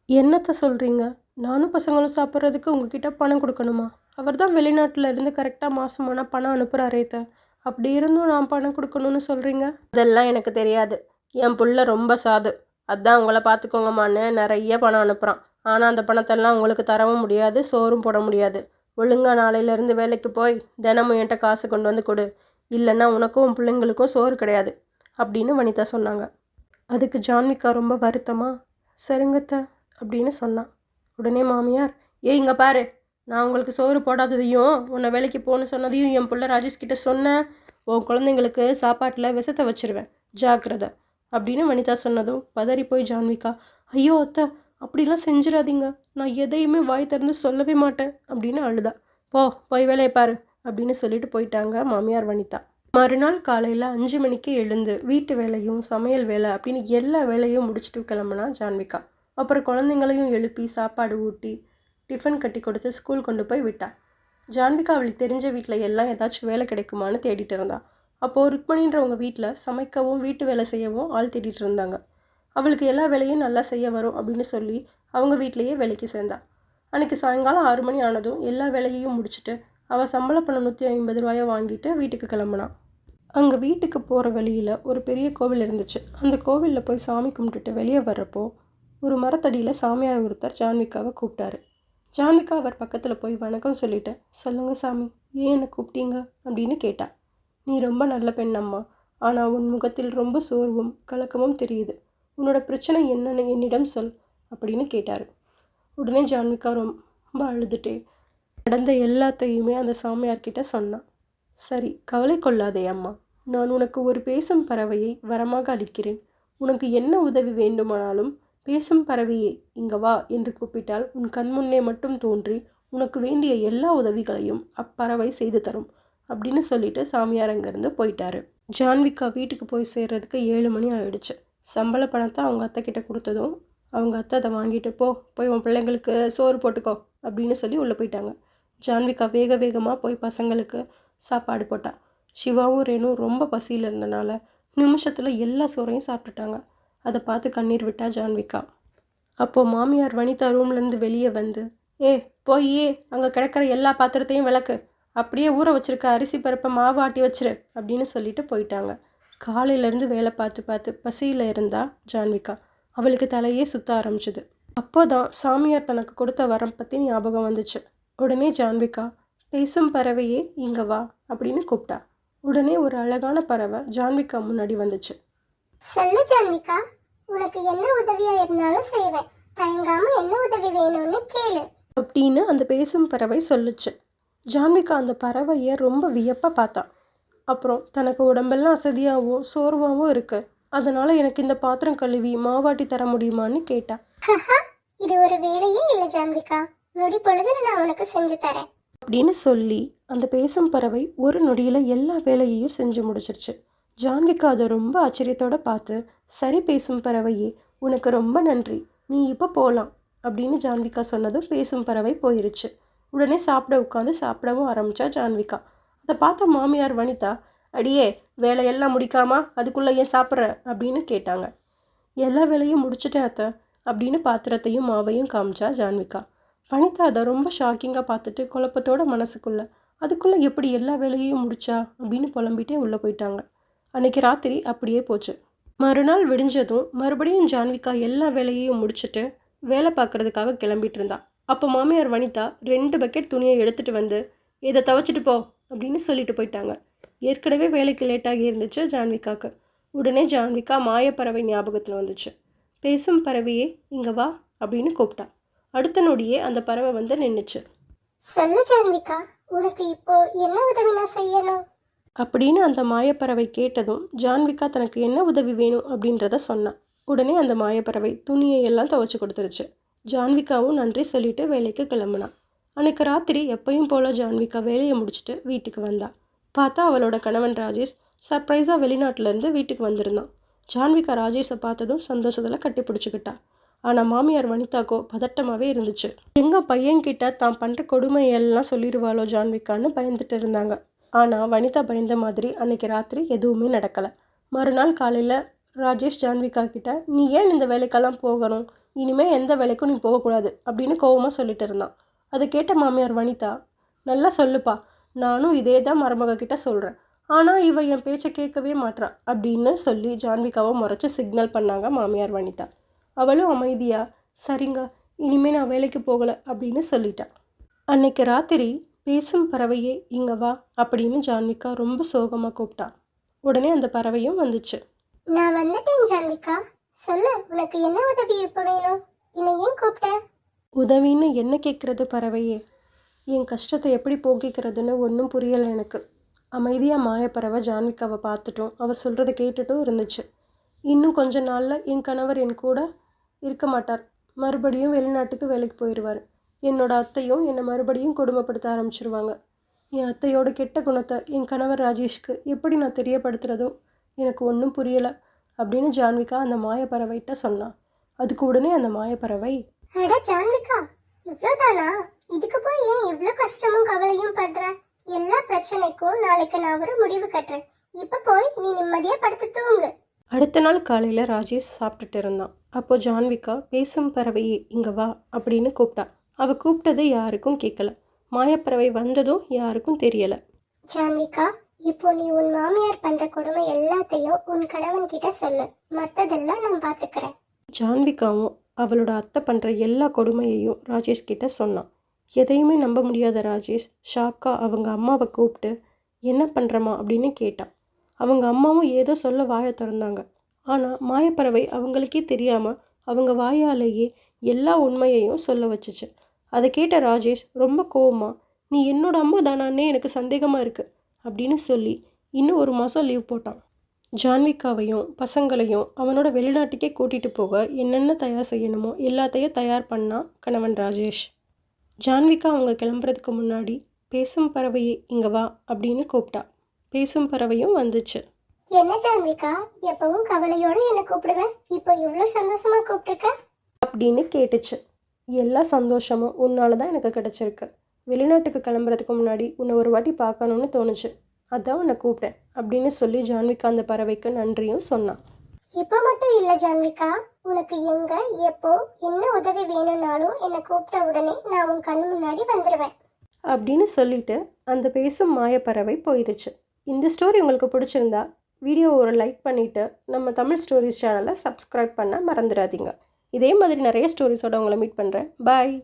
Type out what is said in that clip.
என்னத்த சொல்கிறீங்க? நானும் பசங்களும் சாப்பிட்றதுக்கு உங்ககிட்ட பணம் கொடுக்கணுமா? அவர் தான் வெளிநாட்டில் இருந்து கரெக்டாக மாதமானா பணம் அனுப்புகிறாரே அப்படி இருந்தும் நான் பணம் கொடுக்கணும்னு சொல்கிறீங்க? அதெல்லாம் எனக்கு தெரியாது. என் புள்ள ரொம்ப சாது. அதான் உங்களை பார்த்துக்கோங்கம்மான்னு நிறைய பணம் அனுப்புகிறான். ஆனால் அந்த பணத்தெல்லாம் உங்களுக்கு தரவும் முடியாது, சோறும் போட முடியாது. ஒழுங்காக நாளையிலேருந்து வேலைக்கு போய் தினமும் என்கிட்ட காசு கொண்டு வந்து கொடு. இல்லைன்னா உனக்கும் உன் பிள்ளைங்களுக்கும் சோறு கிடையாது அப்படின்னு வனிதா சொன்னாங்க. அதுக்கு ஜான்விகா ரொம்ப வருத்தமா, சரிங்கத்த அப்படின்னு சொன்னான். உடனே மாமியார், இங்கே பாரு, நான் உங்களுக்கு சோறு போடாததையும் உன்னை வேலைக்கு போகணுன்னு சொன்னதையும் என் பிள்ளை ராஜேஷ் கிட்ட சொன்னேன். உன் குழந்தைங்களுக்கு சாப்பாட்டில் விஷத்தை வச்சிருவேன், ஜாக்கிரதை அப்படின்னு வனிதா சொன்னதும் பதறி போய் ஜான்விகா, ஐயோ அத்தை, அப்படிலாம் செஞ்சிடாதீங்க, நான் எதையுமே வாய் திறந்து சொல்லவே மாட்டேன் அப்படின்னு அழுதா. போய் வேலையை பாரு அப்படின்னு சொல்லிட்டு போயிட்டாங்க மாமியார் வனிதா. மறுநாள் காலையில் 5 மணிக்கு எழுந்து வீட்டு வேலையும் சமையல் வேலை அப்படின்னு எல்லா வேலையும் முடிச்சுட்டு கிளம்புனா ஜான்விகா. அப்புறம் குழந்தைங்களையும் எழுப்பி சாப்பாடு ஊட்டி டிஃபன் கட்டி கொடுத்து ஸ்கூல் கொண்டு போய் விட்டா. ஜான்விகா அவளுக்கு தெரிஞ்ச வீட்டில் எல்லாம் ஏதாச்சும் வேலை கிடைக்குமான்னு தேடிட்டு இருந்தா. அப்போது ருக்மணின்றவங்க வீட்டில் சமைக்கவும் வீட்டு வேலை செய்யவும் ஆள் தேடிட்டு இருந்தாங்க. அவளுக்கு எல்லா வேலையும் நல்லா செய்ய வரும் அப்படின்னு சொல்லி அவங்க வீட்டிலையே வேலைக்கு சேர்ந்தா. அன்றைக்கி சாயங்காலம் 6 மணி ஆனதும் எல்லா வேலையையும் முடிச்சுட்டு அவள் சம்பள பணம் 150 ரூபாயை வாங்கிட்டு வீட்டுக்கு கிளம்புனான். அங்கே வீட்டுக்கு போகிற வழியில் ஒரு பெரிய கோவில் இருந்துச்சு. அந்த கோவிலில் போய் சாமி கும்பிட்டுட்டு வெளியே வர்றப்போ ஒரு மரத்தடியில் சாமியார் ஒருத்தர் ஜான்விகாவை கூப்பிட்டாரு. ஜான்விகா அவர் பக்கத்தில் போய் வணக்கம் சொல்லிட்டு, சொல்லுங்கள் சாமி, ஏன் என்னை கூப்பிட்டீங்க அப்படின்னு கேட்டா. நீ ரொம்ப நல்ல பெண் அம்மா, ஆனால் உன் முகத்தில் ரொம்ப சோர்வும் கலக்கமும் தெரியுது. உன்னோட பிரச்சனை என்னன்னு என்னிடம் சொல் அப்படின்னு கேட்டார். உடனே ஜான்விகா ரொம்ப அழுதுட்டே நடந்த எல்லாத்தையுமே அந்த சாமியார்கிட்ட சொன்னான். சரி, கவலை கொள்ளாதே அம்மா, நான் உனக்கு ஒரு பேசும் பறவையை வரமாக அளிக்கிறேன். உனக்கு என்ன உதவி வேண்டுமானாலும் பேசும் பறவையே இங்க வா என்று கூப்பிட்டால் உன் கண்முன்னே மட்டும் தோன்றி உனக்கு வேண்டிய எல்லா உதவிகளையும் அப்பறவை செய்து தரும் அப்படின்னு சொல்லிட்டு சாமியார் அங்கேருந்து போயிட்டாரு. ஜான்விகா வீட்டுக்கு போய் சேர்றதுக்கு 7 மணி ஆயிடுச்சு. சம்பள பணத்தை அவங்க அத்தை கிட்ட கொடுத்ததும் அவங்க அத்தை அதை வாங்கிட்டு போய் உன் பிள்ளைங்களுக்கு சோறு போட்டுக்கோ அப்படின்னு சொல்லி உள்ளே போயிட்டாங்க. ஜான்விகா வேக வேகமாக போய் பசங்களுக்கு சாப்பாடு போட்டா. சிவாவும் ரேணும் ரொம்ப பசியில் இருந்தனால நிமிஷத்தில் எல்லா சோறையும் சாப்பிட்டுட்டாங்க. அதை பார்த்து கண்ணீர் விட்டா ஜான்விகா. அப்போது மாமியார் வனிதா ரூம்லேருந்து வெளியே வந்து, போய் அங்கே கிடக்கிற எல்லா பாத்திரத்தையும் விளக்கு, அப்படியே ஊற வச்சிருக்க அரிசி பருப்பை மாவு ஆட்டி வச்சிரு அப்படின்னு சொல்லிட்டு போயிட்டாங்க. காலையிலேருந்து வேலை பார்த்து பார்த்து பசியில் இருந்தா ஜான்விகா. அவளுக்கு தலையே சுற்ற ஆரம்பிச்சுது. அப்போதான் சாமியார் தனக்கு கொடுத்த வரம் பற்றி ஞாபகம் வந்துச்சு. உடனே ஜான்விகா, பேசும் பறவையே இங்க வா அப்படின்னு கூப்பிட்டா. உடனே ஒரு அழகான பறவை ஜான்விகா முன்னாடி வந்துச்சு. சொல்லு ஜான்விகா, உனக்கு என்ன உதவியா இருந்தாலும் செய்வேன், தயங்காம என்ன உதவி வேணும்னு கேளு அப்படின்னு அந்த பேசும் பறவை சொல்லுச்சு. ஜான்விகா அந்த பறவையை ரொம்ப வியப்பா பார்த்தா. அப்புறம் தனக்கு உடம்பெல்லாம் அசதியாகவும் சோர்வாகவும் இருக்கு, அதனால எனக்கு இந்த பாத்திரம் கழுவி மாவாட்டி தர முடியுமான்னு கேட்டா. இது ஒரு வேலையே இல்லை ஜான்விகா, நொடி பொழுதுல நான் உனக்கு செஞ்சு தரேன் அப்படின்னு சொல்லி அந்த பேசும் பறவை ஒரு நொடியில் எல்லா வேலையையும் செஞ்சு முடிச்சிருச்சு. ஜான்விகா அதை ரொம்ப ஆச்சரியத்தோடு பார்த்து, சரி பேசும் பறவையே, உனக்கு ரொம்ப நன்றி, நீ இப்போ போகலாம் அப்படின்னு ஜான்விகா சொன்னதும் பேசும் பறவை போயிருச்சு. உடனே சாப்பிட உட்காந்து சாப்பிடவும் ஆரம்பித்தா ஜான்விகா. அதை பார்த்த மாமியார் வனிதா, அடியே வேலையெல்லாம் முடிக்காமா அதுக்குள்ளே ஏன் சாப்பிட்ற அப்படின்னு கேட்டாங்க. எல்லா வேலையும் முடிச்சுட்டேன் அத்தை அப்படின்னு பாத்திரத்தையும் மாவையும் காமிச்சா ஜான்விகா. வனிதா அதை ரொம்ப ஷாக்கிங்காக பார்த்துட்டு குழப்பத்தோட மனசுக்குள்ளே, அதுக்குள்ளே எப்படி எல்லா வேலையையும் முடிச்சா அப்படின்னு புலம்பிட்டே உள்ளே போயிட்டாங்க. அன்றைக்கி ராத்திரி அப்படியே போச்சு. மறுநாள் விடிஞ்சதும் மறுபடியும் ஜான்விகா எல்லா வேலையையும் முடிச்சுட்டு வேலை பார்க்குறதுக்காக கிளம்பிட்டு இருந்தா. அப்போ மாமியார் வனிதா 2 பக்கெட் துணியை எடுத்துகிட்டு வந்து, இதை துவைச்சிட்டு போ அப்படின்னு சொல்லிட்டு போயிட்டாங்க. ஏற்கனவே வேலைக்கு லேட்டாகி இருந்துச்சு ஜான்விகாவுக்கு. உடனே ஜான்விகா மாயப்பறவை ஞாபகத்தில் வந்துச்சு. பேசும் பறவையே இங்கே வா அப்படின்னு கூப்பிட்டா. அடுத்த நொடியே அந்த பறவை வந்து நின்றுச்சு. சொல்லு ஜான்விகா, உனக்கு இப்போ என்ன உதவி நான் செய்யணும் அப்படின்னு அந்த மாயப்பறவை கேட்டதும் ஜான்விகா தனக்கு என்ன உதவி வேணும் அப்படின்றத சொன்னான். உடனே அந்த மாயப்பறவை துணியை எல்லாம் துவைச்சி கொடுத்துருச்சு. ஜான்விகாவும் நன்றி சொல்லிட்டு வேலைக்கு கிளம்புனான். அன்னைக்கு ராத்திரி எப்பயும் போல ஜான்விகா வேலையை முடிச்சுட்டு வீட்டுக்கு வந்தா. பார்த்தா அவளோட கணவன் ராஜேஷ் சர்ப்ரைஸாக வெளிநாட்டிலேருந்து வீட்டுக்கு வந்திருந்தான். ஜான்விகா ராஜேஷை பார்த்ததும் சந்தோஷத்தில் கட்டி பிடிச்சிக்கிட்டா. ஆனால் மாமியார் வனிதாக்கோ பதட்டமாகவே இருந்துச்சு. எங்கள் பையன்கிட்ட தான் பண்ணுற கொடுமையெல்லாம் சொல்லிடுவாளோ ஜான்விகான்னு பயந்துட்டு இருந்தாங்க. ஆனால் வனிதா பயந்த மாதிரி அன்னைக்கு ராத்திரி எதுவுமே நடக்கலை. மறுநாள் காலையில் ராஜேஷ் ஜான்விகா கிட்ட, நீ ஏன் இந்த வேலைக்கெல்லாம் போகணும், இனிமேல் எந்த வேலைக்கும் நீ போகக்கூடாது அப்படின்னு கோவமாக சொல்லிட்டு இருந்தான். அதை கேட்ட மாமியார் வனிதா, நல்லா சொல்லுப்பா, நானும் இதே தான் மருமக கிட்ட சொல்கிறேன், ஆனால் இவ என் பேச்சை கேட்கவே மாட்றா அப்படின்னு சொல்லி ஜான்விகாவை முறைச்சி சிக்னல் பண்ணாங்க மாமியார் வனிதா. அவளும் அமைதியாக சரிங்க, இனிமேல் நான் வேலைக்கு போகலை அப்படின்னு சொல்லிட்டான். அன்னைக்கு ராத்திரி பேசும் பறவையே இங்கே வா அப்படின்னு ஜான்விகா ரொம்ப சோகமாக கூப்பிட்டான். உடனே அந்த பறவையும் வந்துச்சு. நான் வந்துட்டேன் ஜான்விகா, சொல்லு உனக்கு என்ன உதவி இப்போ வேணும்? என்னை ஏன் கூப்பிட்ட? உதவின்னு என்ன கேட்குறது பறவையே? என் கஷ்டத்தை எப்படி போக்கிக்கிறதுன்னு ஒன்றும் புரியலை எனக்கு. அமைதியாக மாயப்பறவை ஜான்விகாவை பார்த்துட்டும் அவள் சொல்கிறத கேட்டுட்டும் இருந்துச்சு. இன்னும் கொஞ்ச நாளில் என் கணவர் என் கூட இருக்க மாட்டார், மறுபடியும் வெளிநாட்டுக்கு வேலைக்கு போயிடுவார். என்னோட அத்தையும் என்னை மறுபடியும் கொடுமைப்படுத்த ஆரம்பிச்சிருவாங்க. என் அத்தையோட கெட்ட குணத்தை என் கணவர் ராஜேஷ்க்கு எப்படி நான் தெரியப்படுத்துகிறதோ எனக்கு ஒன்றும் புரியலை அப்படின்னு ஜான்விகா அந்த மாயப்பறவைகிட்ட சொன்னான். அதுக்கு உடனே அந்த மாயப்பறவை, அட ஜான்விகா, இவ்வளோதானா? இதுக்கு போய் ஏன் இவ்வளோ கஷ்டமும் கவலையும் படுற? எல்லா பிரச்சனைக்கும் நாளைக்கு நான் ஒரு முடிவு கட்டுறேன். இப்போ போய் நீ நிம்மதியாக படுத்து தூங்கு. அடுத்த நாள் காலையில் ராஜேஷ் சாப்பிட்டுட்டு இருந்தான். அப்போது ஜான்விகா பேசும் பறவையே இங்கே வா அப்படின்னு கூப்பிட்டா. அவள் கூப்பிட்டது யாருக்கும் கேட்கல. மாயப்பறவை வந்ததும் யாருக்கும் தெரியலை. ஜான்விகா, இப்போ நீ உன் மாமியார் பண்ற கொடுமை எல்லாத்தையும் உன் கணவன் கிட்ட சொல்லு, மற்றதெல்லாம் நான் பார்த்துக்கிறேன். ஜான்விகாவும் அவளோட அத்தை பண்ணுற எல்லா கொடுமையையும் ராஜேஷ் கிட்ட சொன்னான். எதையுமே நம்ப முடியாத ராஜேஷ் ஷாக்கா அவங்க அம்மாவை கூப்பிட்டு என்ன பண்ணுறமா அப்படின்னு கேட்டான். அவங்க அம்மாவும் ஏதோ சொல்ல வாயை திறந்தாங்க. ஆனால் மாயப்பறவை அவங்களுக்கே தெரியாமல் அவங்க வாயாலேயே எல்லா உண்மையையும் சொல்ல வச்சுச்சு. அதை கேட்ட ராஜேஷ் ரொம்ப கோவமா, நீ என்னோட அம்மா தானான்னே எனக்கு சந்தேகமாக இருக்குது அப்படின்னு சொல்லி இன்னும் 1 மாதம் லீவ் போட்டான். ஜான்விகாவையும் பசங்களையும் அவனோட வெளிநாட்டுக்கே கூட்டிகிட்டு போக என்னென்ன தயார் செய்யணுமோ எல்லாத்தையும் தயார் பண்ணான் கணவன் ராஜேஷ். ஜான்விகா அவங்க கிளம்புறதுக்கு முன்னாடி பேசும் பறவையே இங்கே வா அப்படின்னு கூப்பிட்டா. பேசும் பறவையும் வந்துச்சு. என்ன ஜான்விகா, எப்பவும் கவலையோடு என்ன கூப்பிடுவேன், இப்போ இவ்வளோ சந்தோஷமா கூப்பிட்டுருக்க அப்படின்னு கேட்டுச்சு. எல்லா சந்தோஷமும் உன்னால தான் எனக்கு கிடச்சிருக்கு. வெளிநாட்டுக்கு கிளம்புறதுக்கு முன்னாடி உன்னை ஒரு வாட்டி பார்க்கணுன்னு தோணுச்சு, அதான் உன்னை கூப்பிட்டேன் அப்படின்னு சொல்லி ஜான்விகா அந்த பறவைக்கு நன்றியும் சொன்னான். இப்போ மட்டும் இல்லை ஜான்விகா, உனக்கு எங்க எப்போ என்ன உதவி வேணும்னாலும் என்னை கூப்பிட்ட உடனே நான் உன் கண் முன்னாடி வந்துடுவேன் அப்படின்னு சொல்லிட்டு அந்த பேசும் மாயப்பறவை போயிடுச்சு. இந்த ஸ்டோரி உங்களுக்கு பிடிச்சிருந்தா வீடியோவை ஒரு லைக் பண்ணிவிட்டு நம்ம தமிழ் ஸ்டோரிஸ் சேனலை சப்ஸ்கிரைப் பண்ண மறந்துடாதீங்க. இதே மாதிரி நிறைய ஸ்டோரிஸோடு உங்களை மீட் பண்ணுறேன். பாய்.